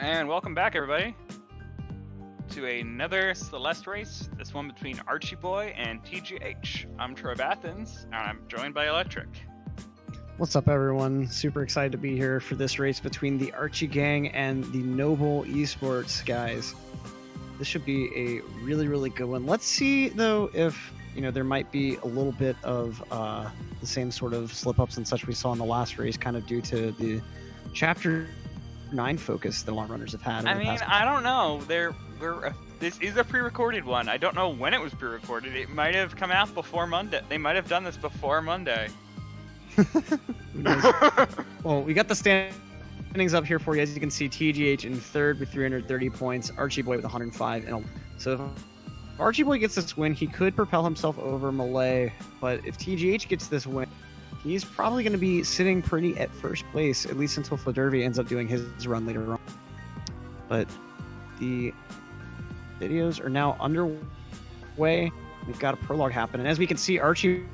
And welcome back, everybody, to another Celeste race. This one between Archie Boy and TGH. I'm Troy Bathens, and I'm joined by Electric. What's up, everyone? Super excited to be here for this race between the Archie Gang and the Noble Esports guys. This should be a really good one. Let's see, though, if there might be a little bit of the same sort of slip-ups and such we saw in the last race, kind of due to the Chapter 9 focus that a lot of runners have had. I don't know. This is a pre-recorded one. I don't know when it was pre-recorded. It might have come out before Monday. They might have done this before Monday. Well, we got the standings up here for you. As you can see, TGH in third with 330 points, Archie Boy with 105. So if Archie Boy gets this win, he could propel himself over Malay. But if TGH gets this win, he's probably going to be sitting pretty at first place, at least until Fladervy ends up doing his run later on. But the videos are now underway. We've got a prologue happening. As we can see, Archie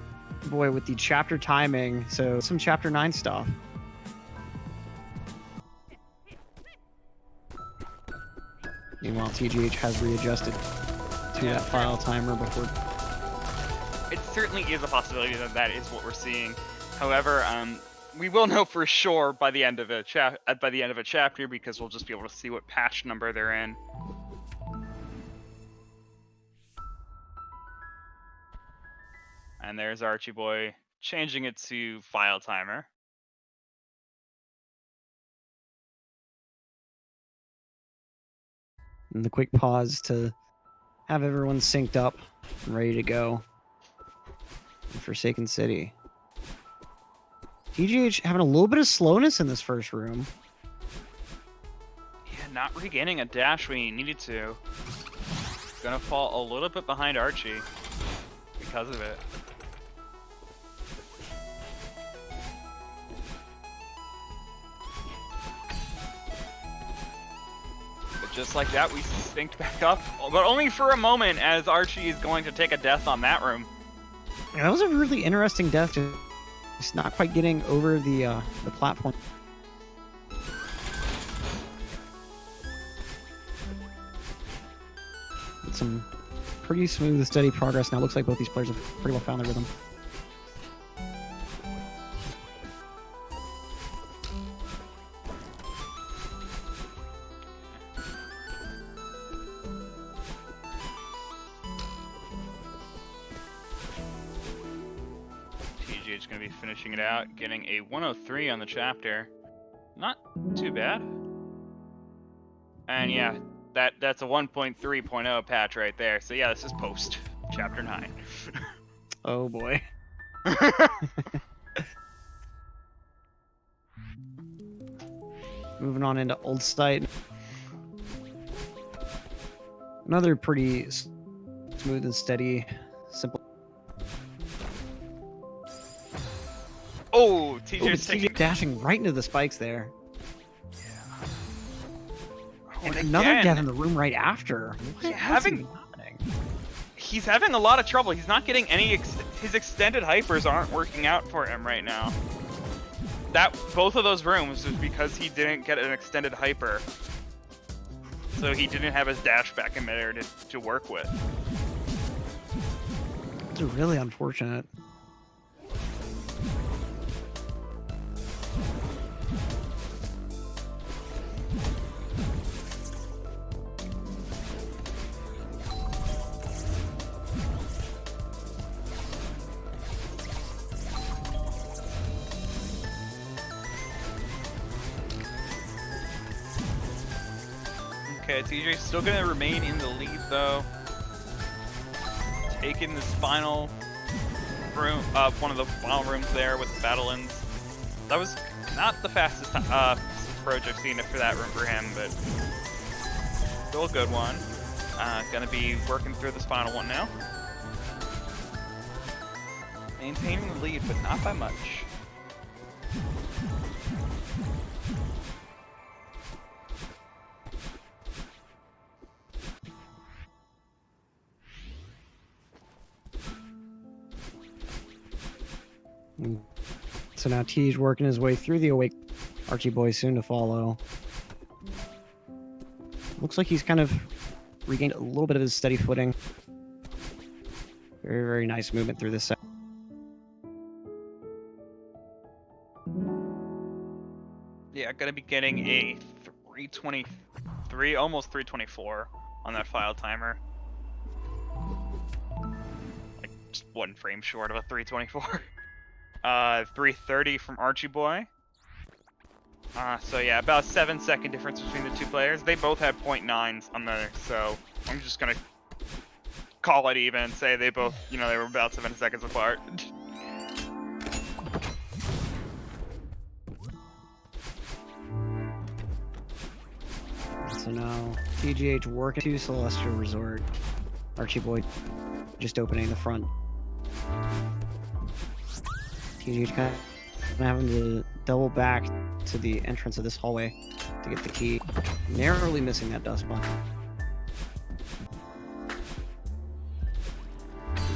Boy with the chapter timing, so some Chapter 9 stuff. Meanwhile, TGH has readjusted to that file timer before. It certainly is a possibility that is what we're seeing. However, we will know for sure by the end of a chapter, because we'll just be able to see what patch number they're in. And there's Archie Boy changing it to file timer. And the quick pause to have everyone synced up and ready to go in Forsaken City. TGH having a little bit of slowness in this first room. Yeah, not regaining a dash when he needed to. Gonna fall a little bit behind Archie because of it. But just like that, we synced back up, but only for a moment, as Archie is going to take a death on that room. Yeah, that was a really interesting death. Just not quite getting over the platform. It's some pretty smooth, steady progress now. Looks like both these players have pretty well found their rhythm. TGH going to be finishing it out, getting a 103 on the chapter. Not too bad. And yeah, that's a 1.3.0 patch right there. So yeah, this is post Chapter 9. Oh boy. Moving on into Old Site. Another pretty smooth and steady, simple. Oh, TJ dashing right into the spikes there. Yeah. And another death in the room right after. What's happening? He's having a lot of trouble. He's not getting any. His extended hypers aren't working out for him right now. Both of those rooms was because he didn't get an extended hyper, so he didn't have his dash back in midair to work with. It's really unfortunate. Okay, TJ's still gonna remain in the lead though. Taking this final room, one of the final rooms there with the Battlelands. That was not the fastest approach I've seen for that room for him, but still a good one. Gonna be working through this final one now. Maintaining the lead, but not by much. So now T's working his way through the Awake. Archie Boy soon to follow. Looks like he's kind of regained a little bit of his steady footing. Very, very nice movement through this set. Yeah, gonna be getting a 323, almost 324 on that file timer. Like just 1 frame short of a 324. 330 from Archie Boy. So yeah, about a 7-second difference between the two players. They both had .9s on there, so I'm just gonna call it even and say they both, they were about 7 seconds apart. So now TGH working to Celestial Resort. Archie Boy just opening the front. TGH kind of having to double back to the entrance of this hallway to get the key. Narrowly missing that dust bunny.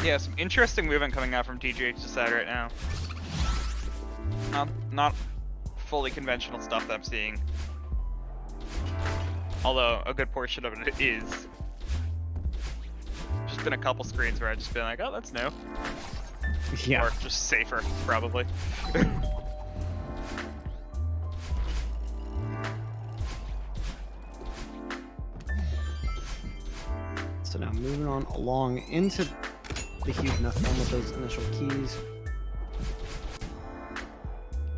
Yeah, some interesting movement coming out from TGH's side right now. Not fully conventional stuff that I'm seeing. Although a good portion of it is. Just been a couple screens where I've just been like, oh, that's new. Yeah. Or just safer, probably. So now moving on along into the huge enough one with those initial keys.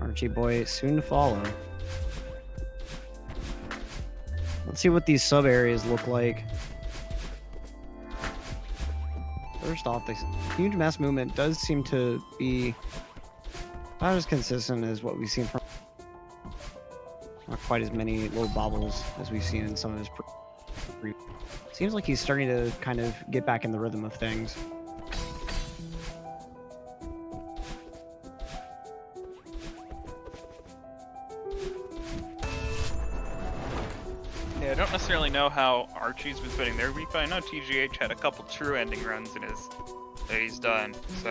Archie Boy soon to follow. Let's see what these sub areas look like. First off, the huge mass movement does seem to be not as consistent as what we've seen from. Not quite as many little bobbles as we've seen in some of his. Seems like he's starting to kind of get back in the rhythm of things. Yeah, I don't necessarily know how Archie's been spending their week, but I know TGH had a couple true ending runs in his that he's done, so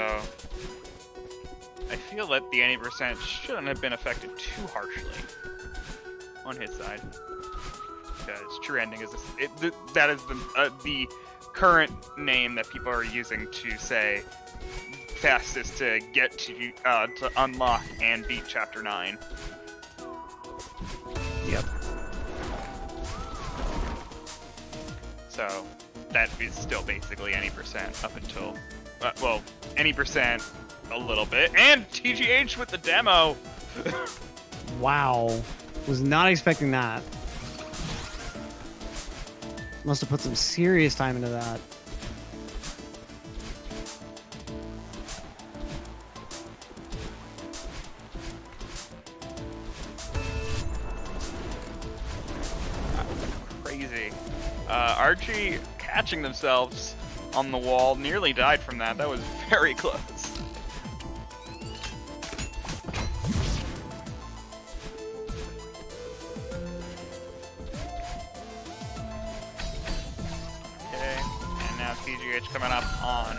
I feel that the 80% shouldn't have been affected too harshly on his side. Because true ending is that is the current name that people are using to say fastest to get to unlock and beat Chapter 9. Yep. So that is still basically any percent up until, well, any percent a little bit. And TGH with the demo! Wow. Was not expecting that. Must have put some serious time into that. Crazy. Archie catching themselves on the wall nearly died from that. That was very close. TGH coming up on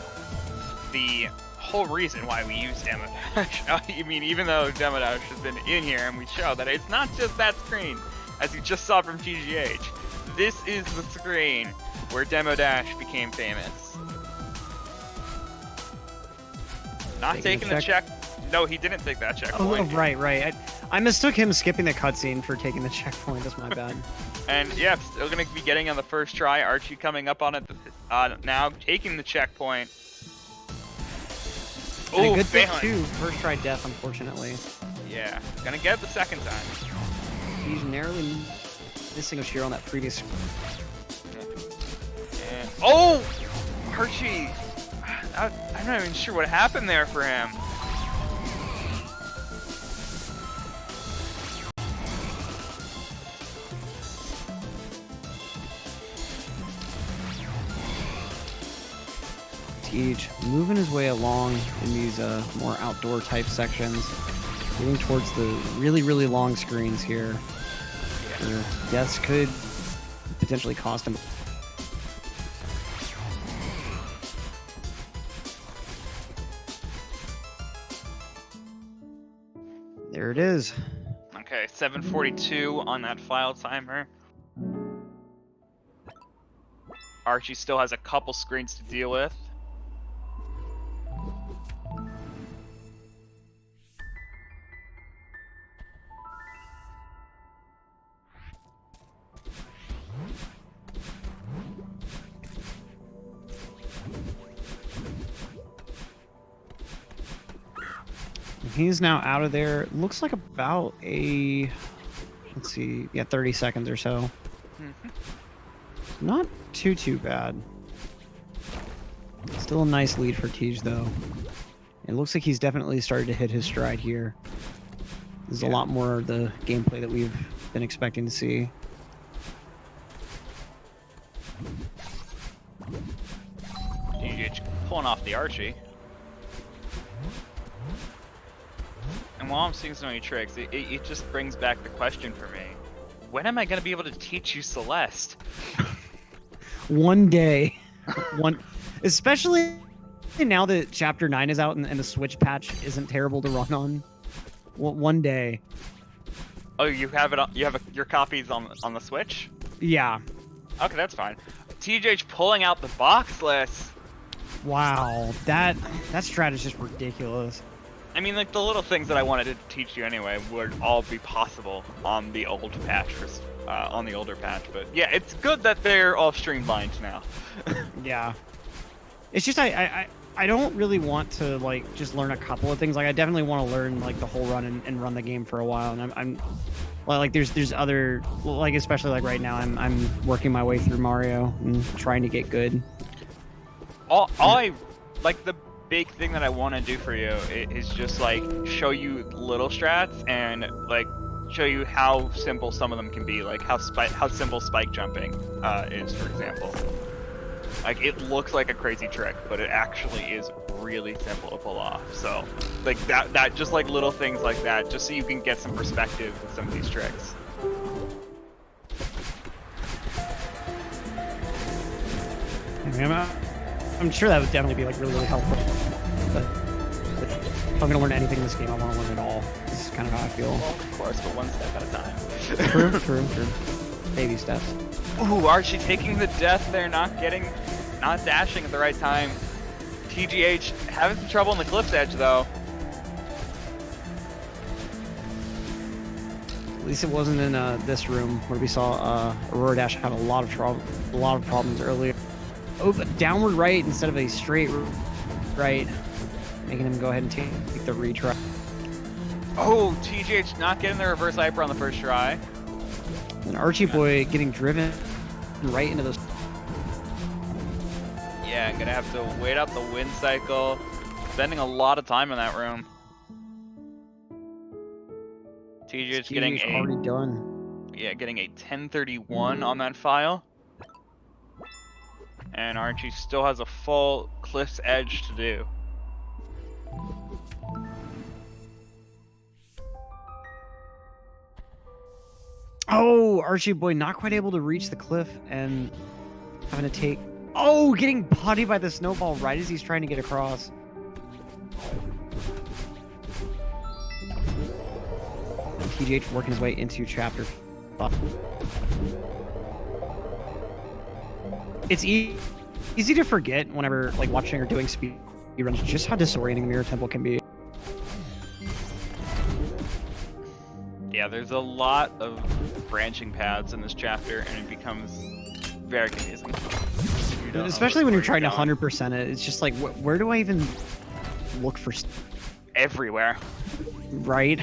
the whole reason why we use Demo Dash. I mean, even though Demo Dash has been in here and we show that it's not just that screen, as you just saw from TGH. This is the screen where Demo Dash became famous. Not taking the check. No, he didn't take that checkpoint. Oh, right. I mistook him skipping the cutscene for taking the checkpoint. That's my bad. And yeah, still gonna be getting on the first try. Archie coming up on it now, taking the checkpoint. Oh, good thing too. First try death, unfortunately. Yeah, gonna get it the second time. He's narrowly missing Oshiro on that previous. And, oh, Archie! I'm not even sure what happened there for him. Each moving his way along in these more outdoor type sections, moving towards the really long screens here. Deaths could potentially cost him. There it is. Okay, 7:42 on that file timer. Archie still has a couple screens to deal with. He's now out of there. Looks like about a, let's see, yeah, 30 seconds or so. Not too bad. Still a nice lead for Tej, though. It looks like he's definitely started to hit his stride here. There's a lot more of the gameplay that we've been expecting to see. TGH pulling off the Archie. And while I'm seeing so many tricks, it just brings back the question for me. When am I going to be able to teach you Celeste? One day. Especially now that Chapter 9 is out and the Switch patch isn't terrible to run on. One day. Oh, you have it. Your copies on the Switch? Yeah. Okay, that's fine. TJH pulling out the box list. Wow, that strat is just ridiculous. I mean, like, the little things that I wanted to teach you anyway would all be possible on the old patch, on the older patch. But yeah, it's good that they're all streamlined now. Yeah. It's just I don't really want to like just learn a couple of things. Like I definitely want to learn like the whole run and run the game for a while. And I'm well, like there's other, like especially like right now I'm working my way through Mario and trying to get good. All I like, the big thing that I want to do for you is just like show you little strats and like show you how simple some of them can be, like how simple spike jumping is, for example. Like, it looks like a crazy trick, but it actually is really simple to pull off. So like that just like little things like that, just so you can get some perspective with some of these tricks. I'm sure that would definitely be like really helpful. But if I'm gonna learn anything in this game, I want to learn it all. This is kind of how I feel. Well, of course, but one step at a time. True. Baby steps. Ooh, Archie taking the death there, not dashing at the right time. TGH having some trouble on the cliff's edge though. At least it wasn't in this room where we saw Aurora Dash have a lot of problems earlier. Oh, but downward right instead of a straight right, making him go ahead and take the retry. Oh, TGH not getting the reverse hyper on the first try. And Archie Boy getting driven right into those. Yeah, I'm gonna have to wait out the wind cycle. Spending a lot of time in that room. TGH getting already done. Yeah, getting a 1031 on that file. And Archie still has a full cliff's edge to do. Oh, Archie Boy not quite able to reach the cliff and having to take... Oh, getting bodied by the snowball right as he's trying to get across. And TGH working his way into chapter 5. It's easy to forget whenever like watching or doing speed runs just how disorienting Mirror Temple can be. Yeah, there's a lot of branching paths in this chapter, and it becomes very confusing. Especially when you're trying to 100% it, it's just like, where do I even look for? Everywhere. Right.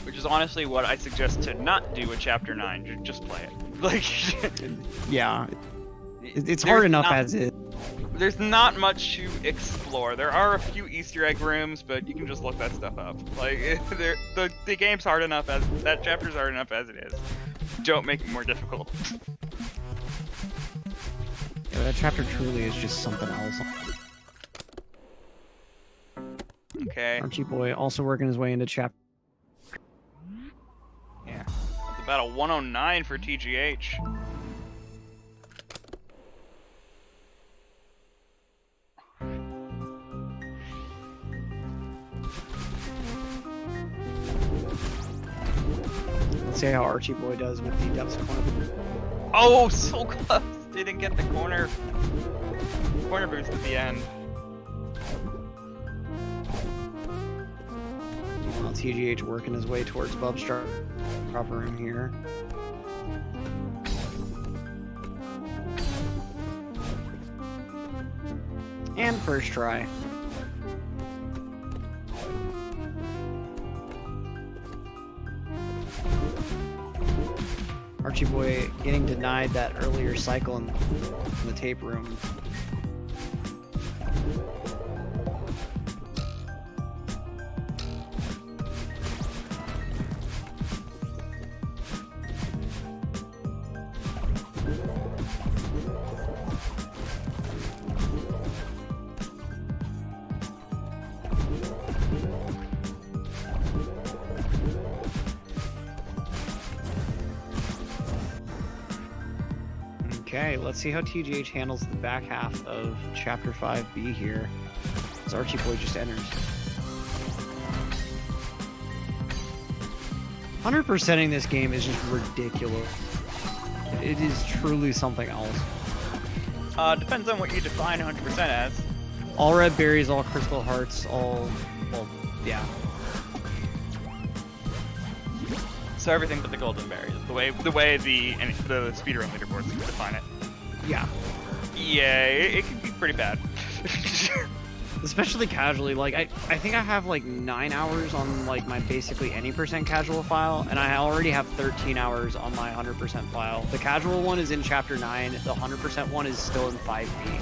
Which is honestly what I suggest to not do with Chapter 9. Just play it. Like, yeah, it's hard enough as is. There's not much to explore. There are a few Easter egg rooms, but you can just look that stuff up. Like, the game's hard enough as that chapter's hard enough as it is. Don't make it more difficult. Yeah, that chapter truly is just something else. Okay. Archie Boy also working his way into chapter. Yeah. It's about a 109 for TGH. Let's see how Archie Boy does with the depths corner. Oh, so close. Didn't get the corner boost at the end. Well, TGH working his way towards Bub's drop room here. And first try. Archie Boy getting denied that earlier cycle in the tape room. Okay, let's see how TGH handles the back half of Chapter 5B here, as Archie Boy just enters. 100%ing this game is just ridiculous. It is truly something else. Depends on what you define 100% as. All red berries, all crystal hearts, all, well, yeah. So everything but the golden berries. The way the speedrun leaderboards define it. Yeah. Yeah, it can be pretty bad. Especially casually, like I think I have like 9 hours on like my basically any percent casual file, and I already have 13 hours on my 100% file. The casual one is in chapter 9, the 100% one is still in 5B.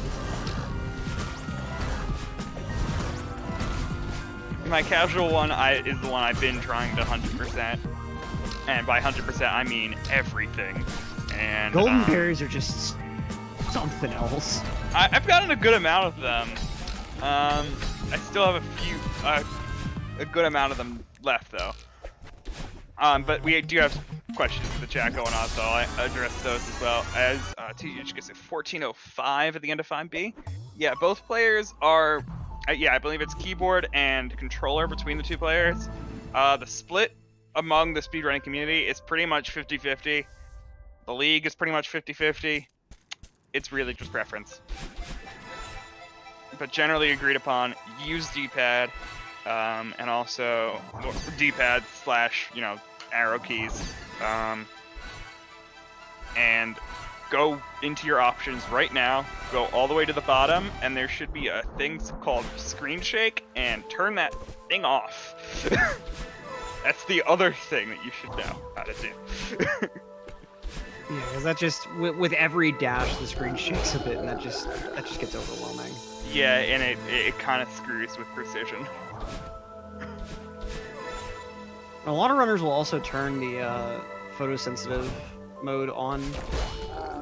My casual one is the one I've been trying to 100%, and by 100% I mean everything. And golden berries are just something else. I've gotten a good amount of them. I still have a good amount of them left though. But we do have questions in the chat going on, so I'll address those as well. As TGH gets a 14:05 at the end of 5B. Yeah, both players are. Yeah, I believe it's keyboard and controller between the two players. The split among the speedrunning community is pretty much 50-50. The league is pretty much 50-50. It's really just preference. But generally agreed upon, use D-pad, and also D-pad / arrow keys. And go into your options right now, go all the way to the bottom, and there should be a thing called screen shake, and turn that thing off. That's the other thing that you should know how to do. Yeah, because that just with every dash the screen shakes a bit, and that just gets overwhelming. Yeah, and it kind of screws with precision. A lot of runners will also turn the photosensitive mode on,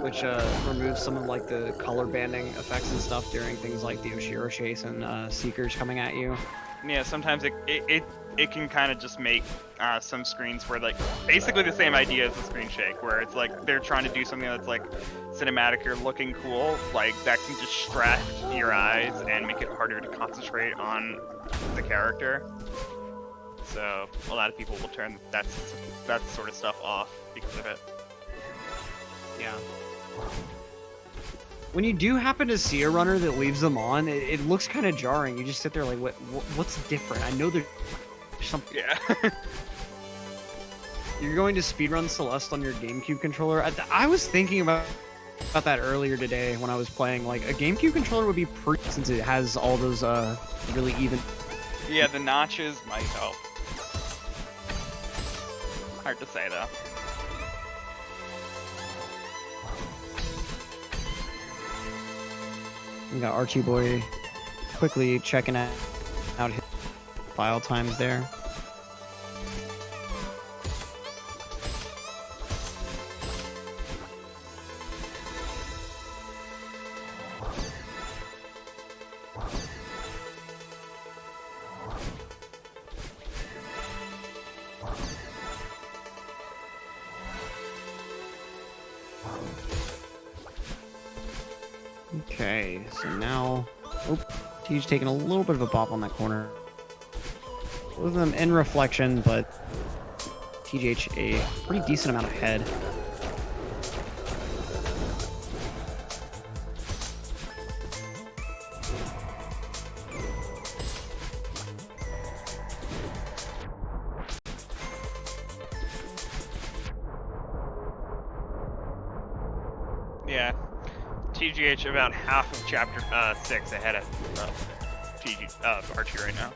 which removes some of like the color banding effects and stuff during things like the Oshiro chase and Seekers coming at you. Yeah, sometimes it can kind of just make some screens where like basically the same idea as the screen shake, where it's like they're trying to do something that's like cinematic or looking cool, like that can distract your eyes and make it harder to concentrate on the character. So a lot of people will turn that sort of stuff off because of it. Yeah. When you do happen to see a runner that leaves them on, it looks kind of jarring. You just sit there like, what's different? I know there's something. Yeah. You're going to speedrun Celeste on your GameCube controller. I was thinking about that earlier today when I was playing. Like a GameCube controller would be pretty, since it has all those really even. Yeah, the notches might help. Hard to say though. We got Archie Boy quickly checking out his file times there. Okay, so now, he's taking a little bit of a bop on that corner. Both of them in reflection, but TGH a pretty decent amount ahead. Yeah, TGH about half of chapter 6 ahead of Archie right now.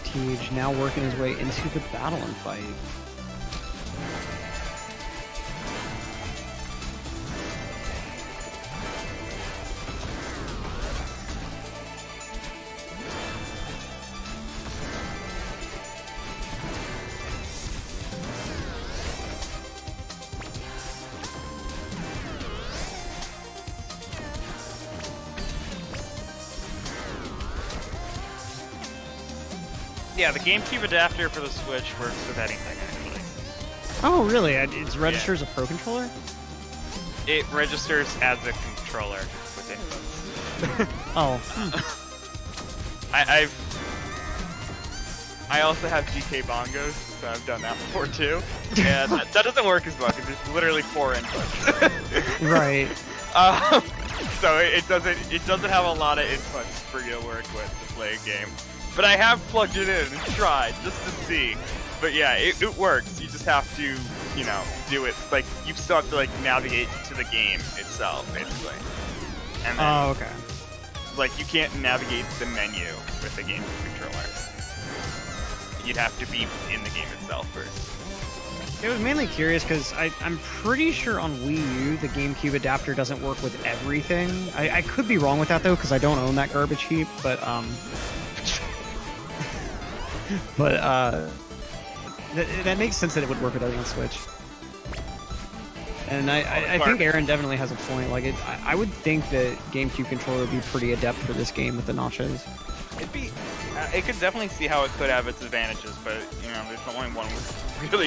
TGH now working his way into the battle and fight. Yeah, the GameCube adapter for the Switch works with anything, actually. Oh, really? It registers a Pro Controller? It registers as a controller with inputs. Oh. I also have GK Bongos, so I've done that before too. And that doesn't work as much, because it's literally 4 inputs. Right. So it doesn't have a lot of inputs for you to work with to play a game. But I have plugged it in and tried just to see. But yeah, it works. You just have to, you know, do it. Like, you still have to, like, navigate to the game itself, basically. And then, Oh, okay. like, you can't navigate the menu with the game controller. You'd have to be in the game itself first. It was mainly curious because I'm pretty sure on Wii U the GameCube adapter doesn't work with everything. I could be wrong with that though because I don't own that garbage heap, but that makes sense that it would work with everything on Switch. And I think Aaron definitely has a point. Like, I would think that GameCube controller would be pretty adept for this game with the notches. It could definitely see how it could have its advantages, but you know, there's only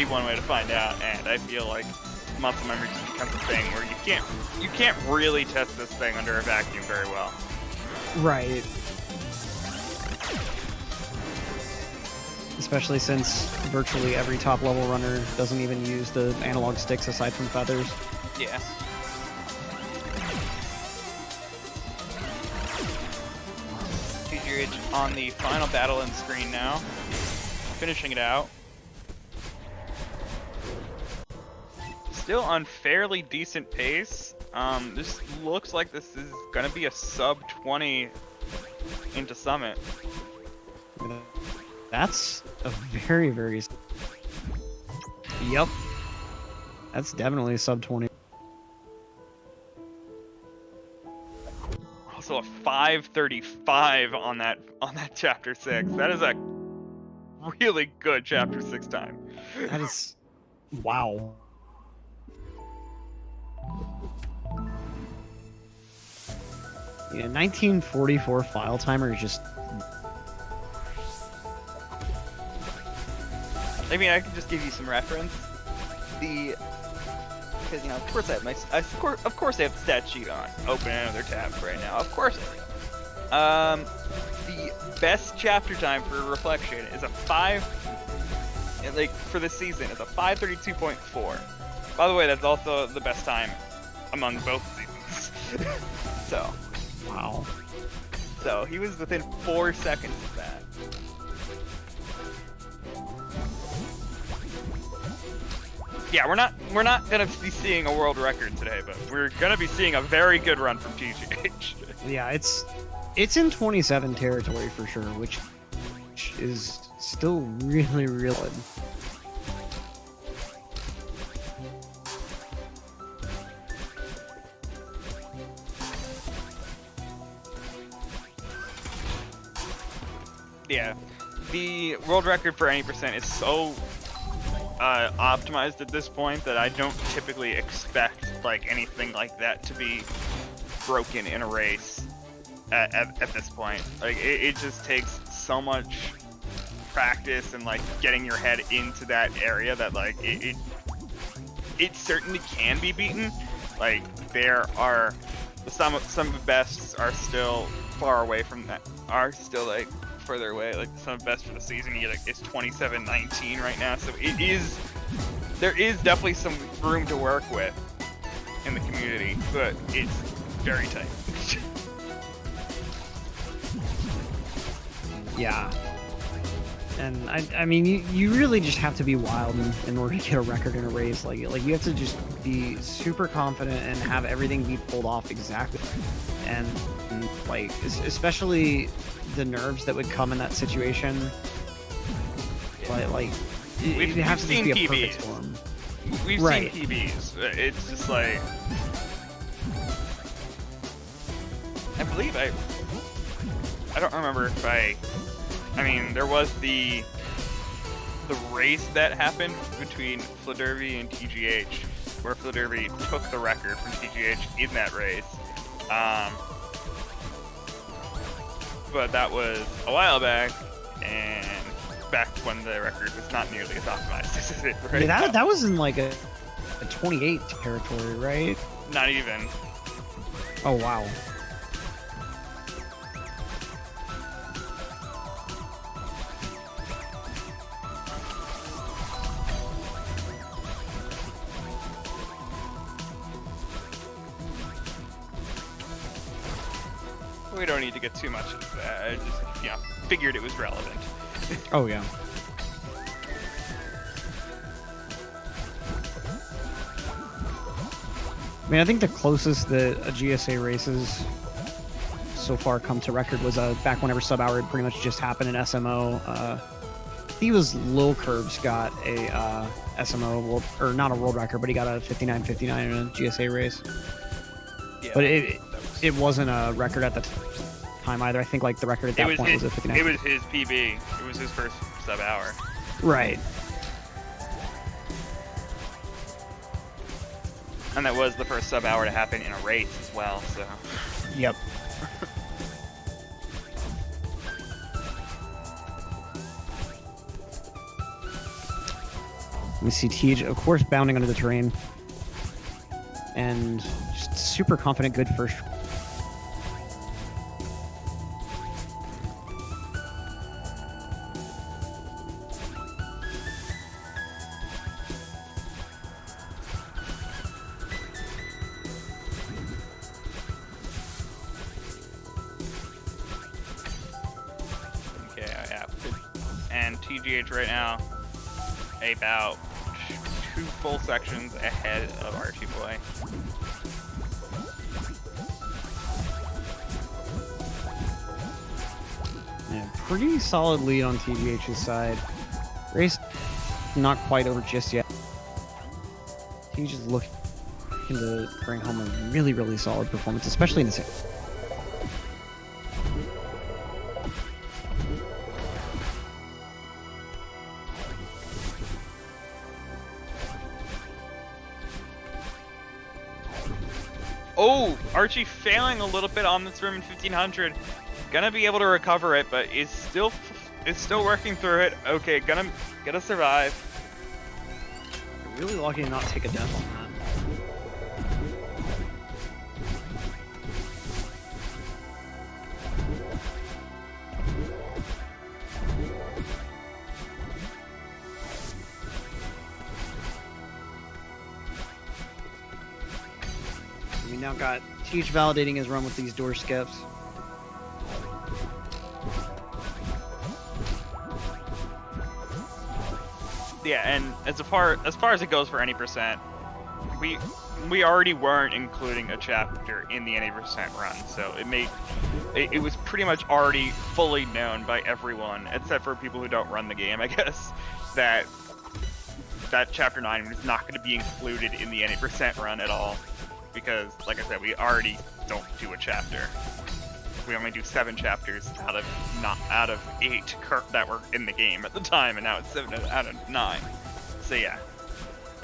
one way to find out, and I feel like muscle memory just becomes a thing where you can't really test this thing under a vacuum very well. Right. Especially since virtually every top level runner doesn't even use the analog sticks aside from feathers. Yeah. TGH on the final battle end screen now. Finishing it out. Still on fairly decent pace. This looks like this is gonna be a sub 20 into Summit. That's a very, very... Yep. That's definitely sub 20. Also a 5:35 on that chapter 6. That is a really good chapter 6 time. That is... Wow. Yeah, 1944 file timer is just... I mean, I can just give you some reference. Because, you know, of course I have of course I have the stat sheet on. Open another tab right now. Of course I do. The best chapter time for Reflection is a 5, like, for this season, is a 5:32.4. By the way, that's also the best time among both seasons. So. Wow. So, he was within 4 seconds of that. Yeah, we're not gonna be seeing a world record today, but we're gonna be seeing a very good run from TGH. Yeah, it's in 27 territory for sure, which is still really, really good. Yeah, the world record for any percent is so optimized at this point that I don't typically expect like anything like that to be broken in a race. at this point. Like it just takes so much practice and like getting your head into that area that like it certainly can be beaten. Like there are some of the bests are still far away from that, are still like further away. Like some of the best for the season is 27-19 right now, so there is definitely some room to work with in the community, but it's very tight. Yeah. And I mean, you really just have to be wild in order to get a record in a race. Like you have to just be super confident and have everything be pulled off exactly. And like, especially the nerves that would come in that situation. But like, it has to just be a perfect storm. We've seen PBs. It's just like, I believe I don't remember if I mean, there was the race that happened between Flederby and TGH, where Flederby took the record from TGH in that race. But that was a while back, and back when the record was not nearly as optimized as it right yeah, now. that was in like a 28 territory, right? Not even. Oh wow. We don't need to get too much into that. I just, figured it was relevant. Oh yeah. I mean, I think the closest that a GSA races so far come to record was back whenever Sub Hour had pretty much just happened in SMO. I think it was Lil Curbs got a SMO, or not a world record, but he got a 59.59 in a GSA race. Yeah, but it wasn't a record at the time either. I think like the record at that point was a 59. It was his PB. It was his first Sub Hour. Right. And that was the first Sub Hour to happen in a race as well, so. Yep. We see Tej, of course, bounding under the terrain. And just super confident, good first. Okay, yeah. And TGH right now, about 2 full sections ahead of Archie Boy. Yeah, pretty solid lead on TGH's side. Race not quite over just yet. He's just looking to bring home a really, really solid performance, especially in the second. Oh, Archie failing a little bit on this rim in 1500. Gonna be able to recover it, but is still working through it. Okay, gonna survive. Really lucky to not take a death on that. We now got Tej validating his run with these door skips. Yeah, and as far as it goes for any percent, we already weren't including a chapter in the any percent run, so it was pretty much already fully known by everyone, except for people who don't run the game, I guess, that chapter 9 was not going to be included in the any percent run at all, because, like I said, we already don't do a chapter. We only do 7 chapters out of 8 that were in the game at the time, and now it's 7 out of 9. So yeah,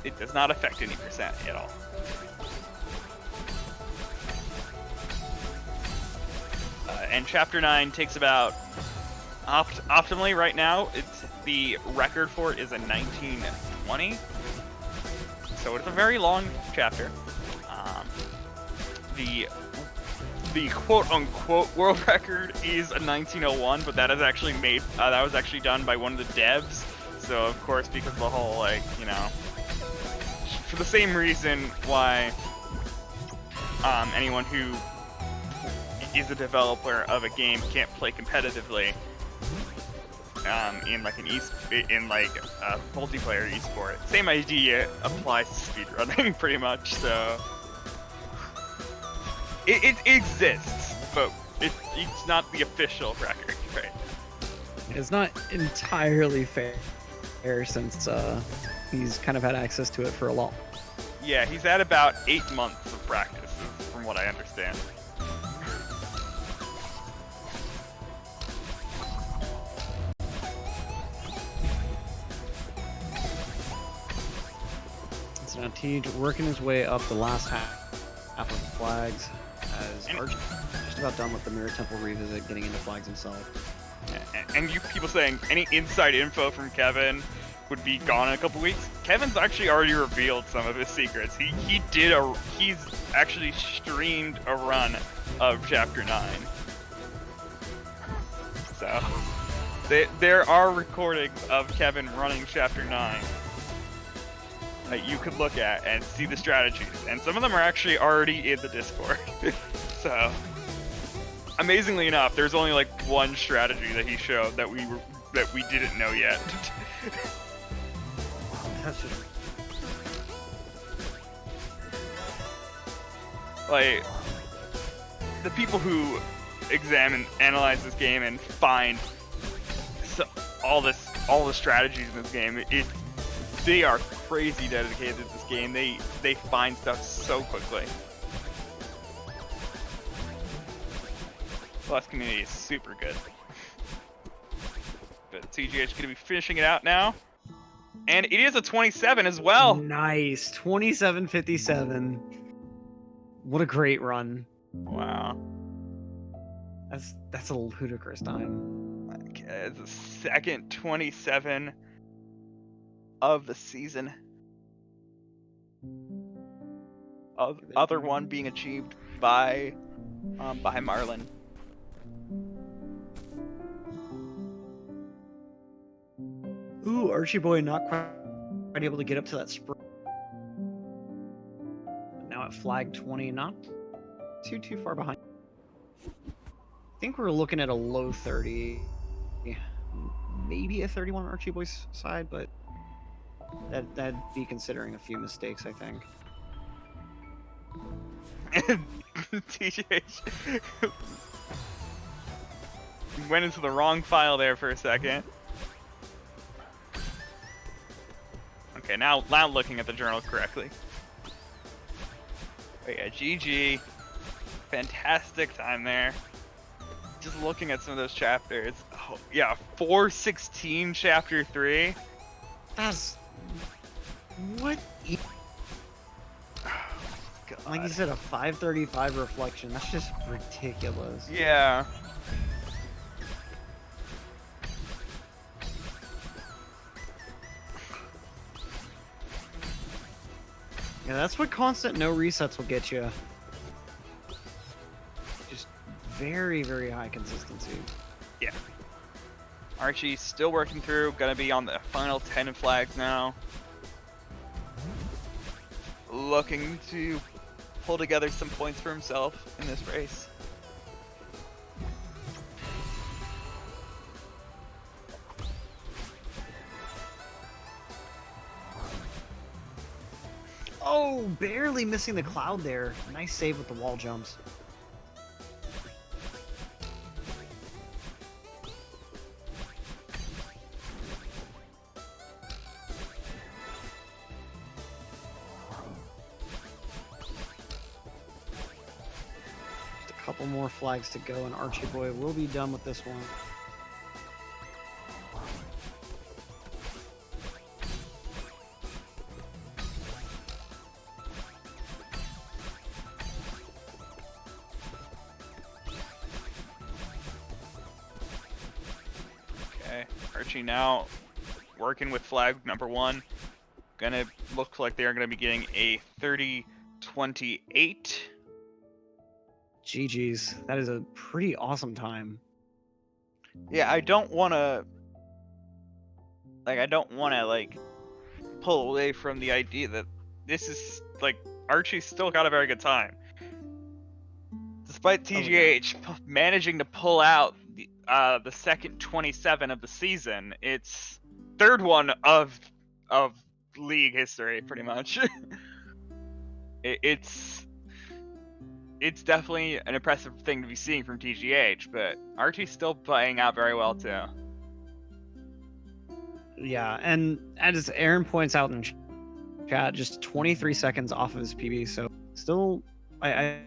it does not affect any percent at all. and Chapter 9 takes about, optimally right now, the record for it is a 1920. So it's a very long chapter. The quote-unquote world record is a 1901, but that is actually made, that was actually done by one of the devs. So of course, because of the whole, like, you know, for the same reason why anyone who is a developer of a game can't play competitively in like a multiplayer esport. Same idea applies to speedrunning pretty much. So it exists, but it's not the official record, right? It's not entirely fair since he's kind of had access to it for a long. Yeah, he's had about 8 months of practice, from what I understand. So now Tej working his way up the last half of the flags as Archie just about done with the Mirror Temple revisit, getting into flags himself. And you people saying any inside info from Kevin would be gone in a couple weeks. Kevin's actually already revealed some of his secrets. He's actually streamed a run of Chapter 9. So there are recordings of Kevin running Chapter 9 that you could look at and see the strategies, and some of them are actually already in the Discord. So amazingly enough, there's only like one strategy that he showed that we didn't know yet. That's just like the people who analyze this game and find all the strategies in this game. They are crazy dedicated to this game. They find stuff so quickly. Plus community is super good. But TGH gonna be finishing it out now. And it is a 27 as well. nice. 27:57. What a great run. Wow. That's a ludicrous time. Okay, it's the second 27 of the season. Other one being achieved by Marlon. Ooh, Archie Boy not quite able to get up to that sprint. Now at flag 20, not too far behind. I think we're looking at a low 30, maybe a 31 on Archie Boy's side, but that'd be considering a few mistakes, I think. TGH went into the wrong file there for a second. Okay, now looking at the journal correctly. But yeah, GG. Fantastic time there. Just looking at some of those chapters. Oh, yeah, 416 chapter 3. That's what? God. Like you said, a 535 reflection. That's just ridiculous. Yeah. Yeah, that's what constant no resets will get you. Just very, very high consistency. Yeah. Archie still working through, gonna be on the final 10 flags now. Looking to pull together some points for himself in this race. Oh, barely missing the cloud there. Nice save with the wall jumps. Just a couple more flags to go, and Archie Boy will be done with this one. Archie now working with flag number 1. Gonna look like they're gonna be getting a 30-28. GG's. That is a pretty awesome time. Yeah, I don't wanna pull away from the idea that this is Archie's still got a very good time. Despite TGH managing to pull out the second 27 of the season, it's third one of league history, pretty much. It's definitely an impressive thing to be seeing from TGH, but Archie's still playing out very well too. Yeah, and as Aaron points out in chat, just 23 seconds off of his PB, so still, I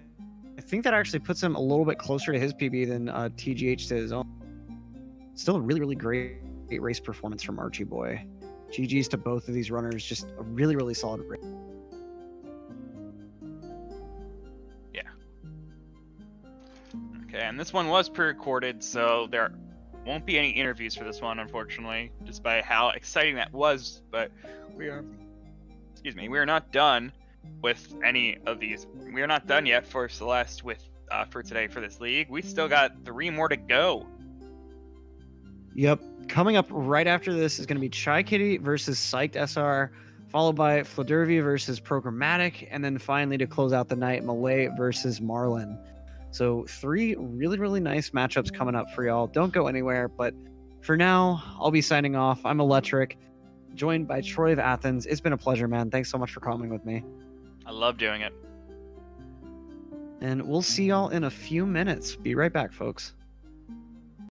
think that actually puts him a little bit closer to his PB than TGH to his own. Still a really, really great race performance from Archie Boy. GG's to both of these runners, just a really, really solid race. Yeah. Okay, and this one was pre-recorded, so there won't be any interviews for this one, unfortunately, despite how exciting that was. But we are not done with any of these. We are not done yet for Celeste for today for this league. We still got 3 more to go. Yep. Coming up right after this is going to be Chai Kitty versus Psyched SR, followed by Fladervia versus Programmatic, and then finally to close out the night, Malay versus Marlin. So 3 really, really nice matchups coming up for y'all. Don't go anywhere, but for now, I'll be signing off. I'm Electric, joined by Troy of Athens. It's been a pleasure, man. Thanks so much for coming with me. I love doing it. And we'll see y'all in a few minutes. Be right back, folks.